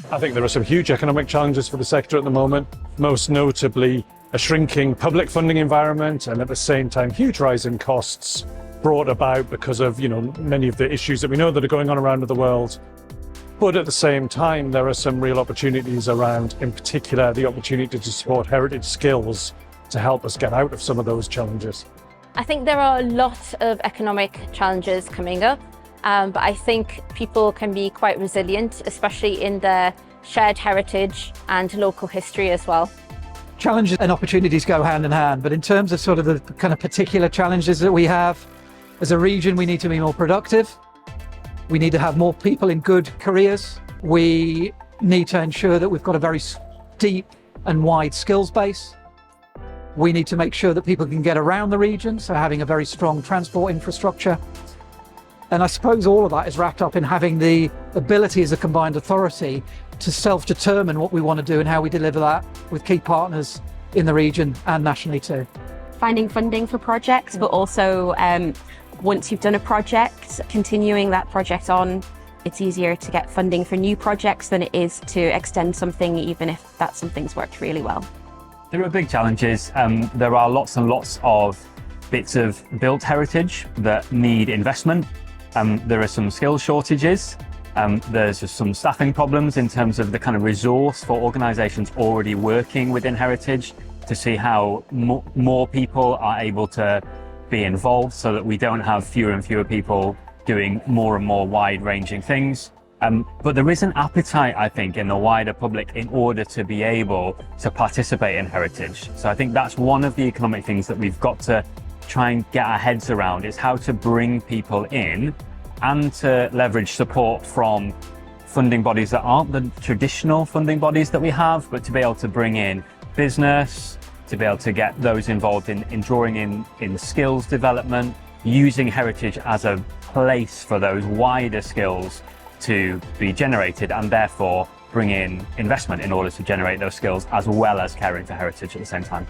I think there are some huge economic challenges for the sector at the moment, most notably a shrinking public funding environment and at the same time huge rise in costs brought about because of many of the issues that we know that are going on around the world. But at the same time, there are some real opportunities around, in particular, the opportunity to support heritage skills to help us get out of some of those challenges. I think there are a lot of economic challenges coming up, but I think people can be quite resilient, especially in their shared heritage and local history as well. Challenges and opportunities go hand in hand, but in terms of sort of the kind of particular challenges that we have, as a region, we need to be more productive. We need to have more people in good careers. We need to ensure that we've got a very deep and wide skills base. We need to make sure that people can get around the region, so having a very strong transport infrastructure. And I suppose all of that is wrapped up in having the ability as a combined authority to self-determine what we want to do and how we deliver that with key partners in the region and nationally too. Finding funding for projects, but also once you've done a project, continuing that project on. It's easier to get funding for new projects than it is to extend something, even if that something's worked really well. There are big challenges. There are lots and lots of bits of built heritage that need investment. There are some skill shortages. There's just some staffing problems in terms of the kind of resource for organisations already working within heritage to see how more people are able to be involved so that we don't have fewer and fewer people doing more and more wide-ranging things. But there is an appetite, I think, in the wider public in order to be able to participate in heritage. So I think that's one of the economic things that we've got to try and get our heads around, is how to bring people in and to leverage support from funding bodies that aren't the traditional funding bodies that we have, but to be able to bring in business, to be able to get those involved in drawing in skills development, using heritage as a place for those wider skills to be generated, and therefore bring in investment in order to generate those skills as well as caring for heritage at the same time.